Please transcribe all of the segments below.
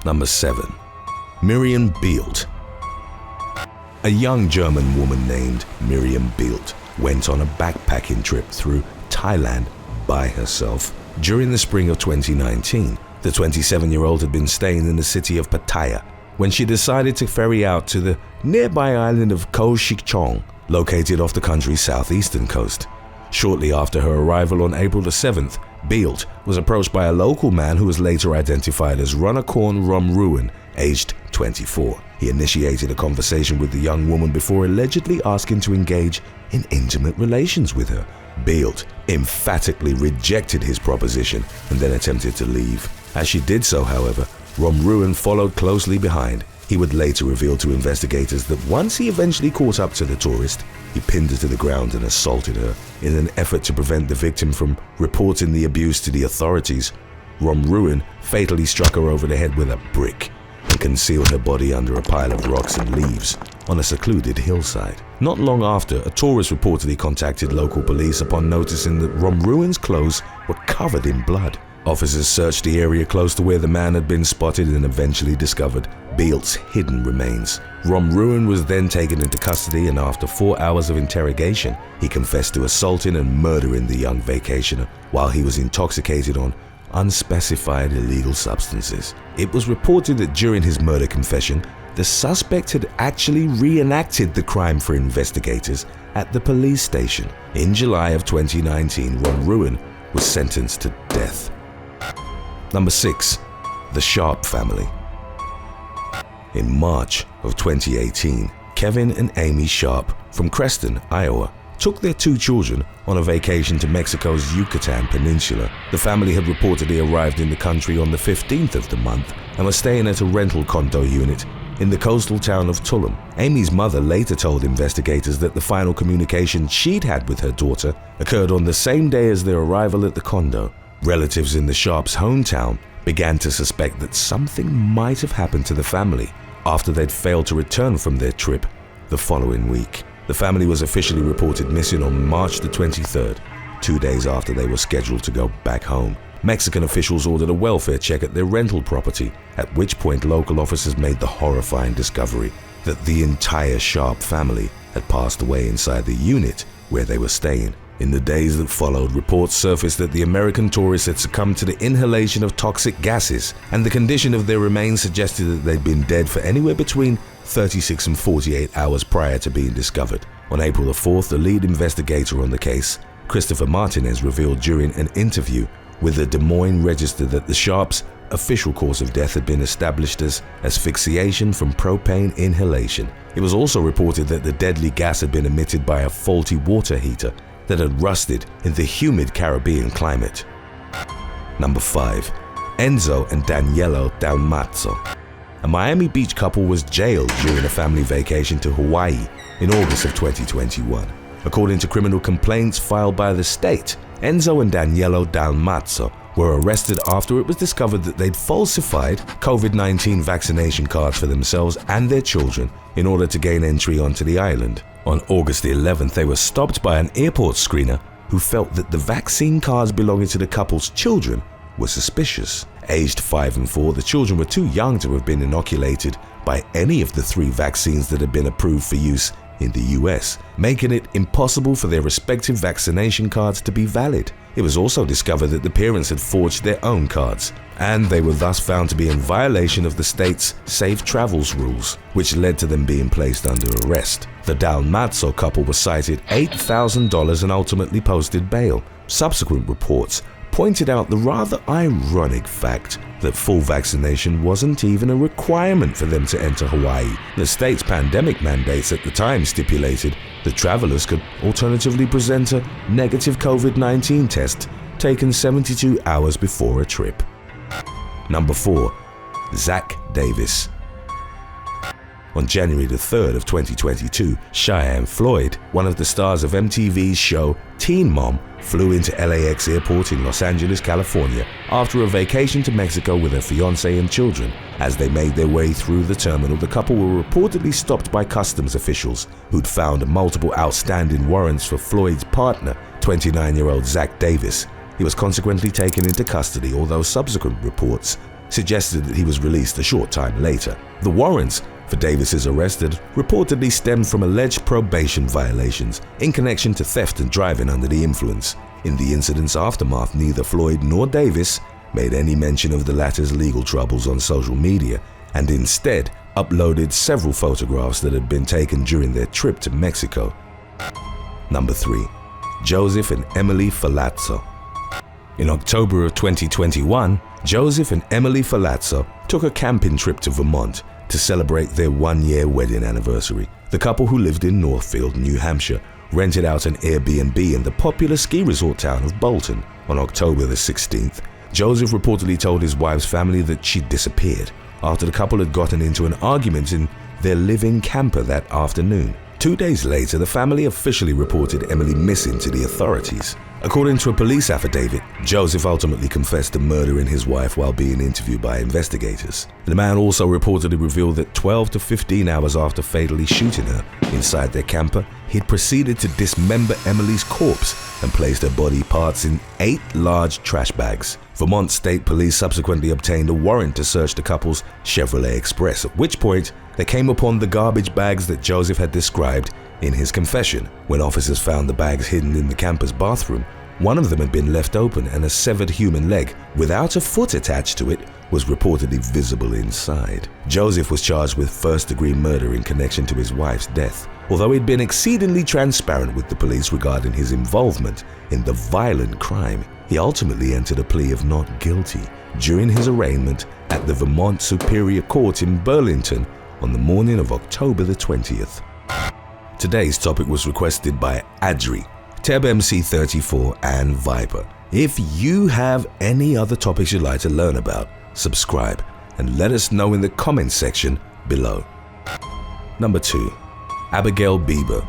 Number 7. Miriam Bielt. A young German woman named Miriam Bielt went on a backpacking trip through Thailand by herself. During the spring of 2019, the 27-year-old had been staying in the city of Pattaya when she decided to ferry out to the nearby island of Koh Shik Chong, located off the country's southeastern coast. Shortly after her arrival on April the 7th, Bielt was approached by a local man who was later identified as Runakorn Romruan, aged 24. He initiated a conversation with the young woman before allegedly asking to engage in intimate relations with her. Bielt emphatically rejected his proposition and then attempted to leave. As she did so, however, Romruan followed closely behind. He would later reveal to investigators that once he eventually caught up to the tourist, he pinned her to the ground and assaulted her. In an effort to prevent the victim from reporting the abuse to the authorities, Romruan fatally struck her over the head with a brick and concealed her body under a pile of rocks and leaves on a secluded hillside. Not long after, a tourist reportedly contacted local police upon noticing that Romruan's clothes were covered in blood. Officers searched the area close to where the man had been spotted and eventually discovered Bielt's hidden remains. Romruan was then taken into custody, and after 4 hours of interrogation, he confessed to assaulting and murdering the young vacationer while he was intoxicated on unspecified illegal substances. It was reported that during his murder confession, the suspect had actually reenacted the crime for investigators at the police station. In July of 2019, Romruan was sentenced to death. Number 6. The Sharp family. In March of 2018, Kevin and Amy Sharp from Creston, Iowa, took their 2 children on a vacation to Mexico's Yucatan Peninsula. The family had reportedly arrived in the country on the 15th of the month and was staying at a rental condo unit in the coastal town of Tulum. Amy's mother later told investigators that the final communication she'd had with her daughter occurred on the same day as their arrival at the condo. Relatives in the Sharps' hometown began to suspect that something might have happened to the family after they'd failed to return from their trip the following week. The family was officially reported missing on March the 23rd, 2 days after they were scheduled to go back home. Mexican officials ordered a welfare check at their rental property, at which point local officers made the horrifying discovery that the entire Sharp family had passed away inside the unit where they were staying. In the days that followed, reports surfaced that the American tourists had succumbed to the inhalation of toxic gases, and the condition of their remains suggested that they'd been dead for anywhere between 36 and 48 hours prior to being discovered. On April the 4th, the lead investigator on the case, Christopher Martinez, revealed during an interview with the Des Moines Register that the Sharps' official cause of death had been established as asphyxiation from propane inhalation. It was also reported that the deadly gas had been emitted by a faulty water heater that had rusted in the humid Caribbean climate. Number 5. Enzo and Daniela Dalmazzo. A Miami Beach couple was jailed during a family vacation to Hawaii in August of 2021. According to criminal complaints filed by the state, Enzo and Daniela Dalmazzo were arrested after it was discovered that they'd falsified COVID-19 vaccination cards for themselves and their children in order to gain entry onto the island. On August the 11th, they were stopped by an airport screener who felt that the vaccine cards belonging to the couple's children were suspicious. Aged 5 and 4, the children were too young to have been inoculated by any of the 3 vaccines that had been approved for use in the US, making it impossible for their respective vaccination cards to be valid. It was also discovered that the parents had forged their own cards, and they were thus found to be in violation of the state's safe travels rules, which led to them being placed under arrest. The Dalmazzo couple was cited $8,000 and ultimately posted bail. Subsequent reports pointed out the rather ironic fact that full vaccination wasn't even a requirement for them to enter Hawaii. The state's pandemic mandates at the time stipulated that travelers could alternatively present a negative COVID-19 test taken 72 hours before a trip. Number 4. Zach Davis. On January the 3rd of 2022, Cheyenne Floyd, one of the stars of MTV's show Teen Mom, flew into LAX airport in Los Angeles, California after a vacation to Mexico with her fiancé and children. As they made their way through the terminal, the couple were reportedly stopped by customs officials who'd found multiple outstanding warrants for Floyd's partner, 29-year-old Zach Davis. He was consequently taken into custody, although subsequent reports suggested that he was released a short time later. The warrants for Davis's arrest had reportedly stemmed from alleged probation violations in connection to theft and driving under the influence. In the incident's aftermath, neither Floyd nor Davis made any mention of the latter's legal troubles on social media, and instead uploaded several photographs that had been taken during their trip to Mexico. Number 3. Joseph and Emily Falazzo. In October of 2021, Joseph and Emily Falazzo took a camping trip to Vermont to celebrate their one-year wedding anniversary. The couple, who lived in Northfield, New Hampshire, rented out an Airbnb in the popular ski resort town of Bolton. On October the 16th, Joseph reportedly told his wife's family that she'd disappeared after the couple had gotten into an argument in their live-in camper that afternoon. 2 days later, the family officially reported Emily missing to the authorities. According to a police affidavit, Joseph ultimately confessed to murdering his wife while being interviewed by investigators. The man also reportedly revealed that 12 to 15 hours after fatally shooting her inside their camper, he'd proceeded to dismember Emily's corpse and placed her body parts in 8 large trash bags. Vermont State Police subsequently obtained a warrant to search the couple's Chevrolet Express, at which point they came upon the garbage bags that Joseph had described in his confession. When officers found the bags hidden in the camper's bathroom, one of them had been left open and a severed human leg without a foot attached to it was reportedly visible inside. Joseph was charged with first-degree murder in connection to his wife's death. Although he'd been exceedingly transparent with the police regarding his involvement in the violent crime, he ultimately entered a plea of not guilty during his arraignment at the Vermont Superior Court in Burlington on the morning of October the 20th. Today's topic was requested by Adri, TebMC34, and Viper. If you have any other topics you'd like to learn about, subscribe and let us know in the comments section below. Number 2. Abigail Bieber.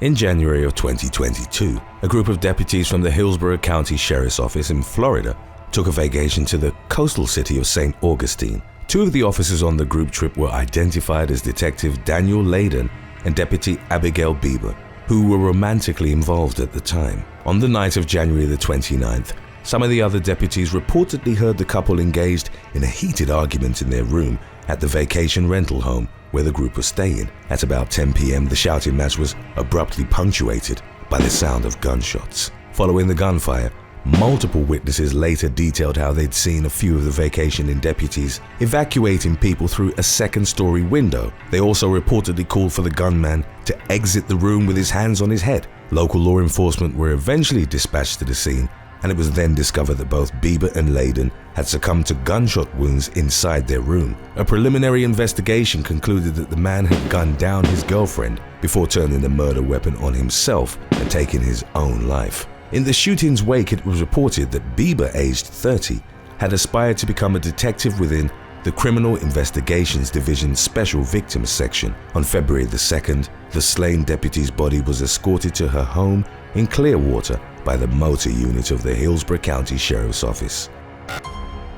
In January of 2022, a group of deputies from the Hillsborough County Sheriff's Office in Florida took a vacation to the coastal city of St. Augustine. 2 of the officers on the group trip were identified as Detective Daniel Layden and Deputy Abigail Bieber, who were romantically involved at the time. On the night of January the 29th, some of the other deputies reportedly heard the couple engaged in a heated argument in their room at the vacation rental home where the group was staying. At about 10 p.m., the shouting match was abruptly punctuated by the sound of gunshots. Following the gunfire, multiple witnesses later detailed how they'd seen a few of the vacationing deputies evacuating people through a second-story window. They also reportedly called for the gunman to exit the room with his hands on his head. Local law enforcement were eventually dispatched to the scene, and it was then discovered that both Bieber and Layden had succumbed to gunshot wounds inside their room. A preliminary investigation concluded that the man had gunned down his girlfriend before turning the murder weapon on himself and taking his own life. In the shooting's wake, it was reported that Bieber, aged 30, had aspired to become a detective within the Criminal Investigations Division's Special Victims Section. On February the 2nd, the slain deputy's body was escorted to her home in Clearwater by the motor unit of the Hillsborough County Sheriff's Office.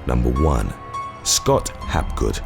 Number 1. Scott Hapgood.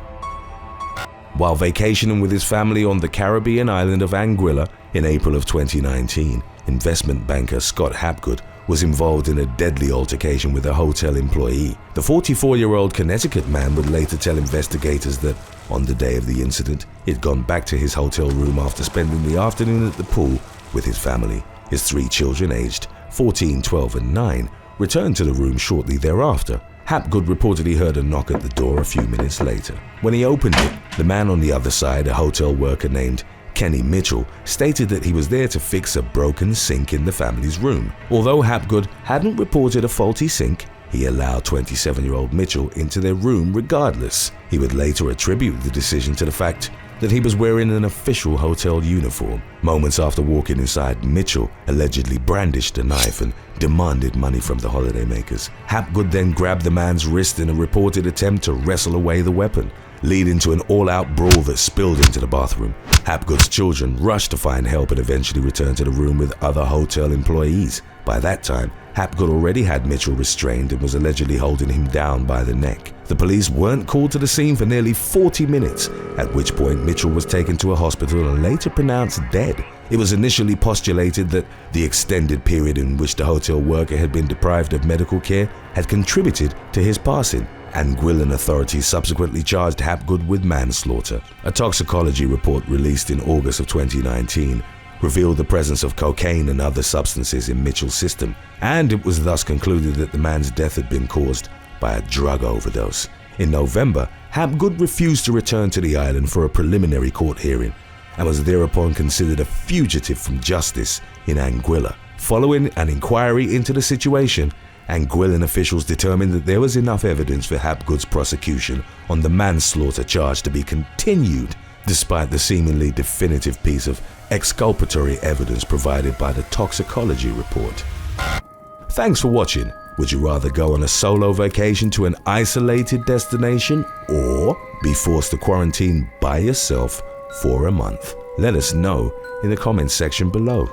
While vacationing with his family on the Caribbean island of Anguilla in April of 2019, investment banker Scott Hapgood was involved in a deadly altercation with a hotel employee. The 44-year-old Connecticut man would later tell investigators that on the day of the incident, he'd gone back to his hotel room after spending the afternoon at the pool with his family. His 3 children, aged 14, 12, and 9, returned to the room shortly thereafter. Hapgood reportedly heard a knock at the door a few minutes later. When he opened it, the man on the other side, a hotel worker named Kenny Mitchell, stated that he was there to fix a broken sink in the family's room. Although Hapgood hadn't reported a faulty sink, he allowed 27-year-old Mitchell into their room regardless. He would later attribute the decision to the fact that he was wearing an official hotel uniform. Moments after walking inside, Mitchell allegedly brandished a knife and demanded money from the holidaymakers. Hapgood then grabbed the man's wrist in a reported attempt to wrestle away the weapon, leading to an all-out brawl that spilled into the bathroom. Hapgood's children rushed to find help and eventually returned to the room with other hotel employees. By that time, Hapgood already had Mitchell restrained and was allegedly holding him down by the neck. The police weren't called to the scene for nearly 40 minutes, at which point Mitchell was taken to a hospital and later pronounced dead. It was initially postulated that the extended period in which the hotel worker had been deprived of medical care had contributed to his passing. Anguillan authorities subsequently charged Hapgood with manslaughter. A toxicology report released in August of 2019 revealed the presence of cocaine and other substances in Mitchell's system, and it was thus concluded that the man's death had been caused by a drug overdose. In November, Hapgood refused to return to the island for a preliminary court hearing and was thereupon considered a fugitive from justice in Anguilla. Following an inquiry into the situation, Anguillan officials determined that there was enough evidence for Hapgood's prosecution on the manslaughter charge to be continued, despite the seemingly definitive piece of exculpatory evidence provided by the toxicology report. Thanks for watching. Would you rather go on a solo vacation to an isolated destination or be forced to quarantine by yourself for a month? Let us know in the comments section below.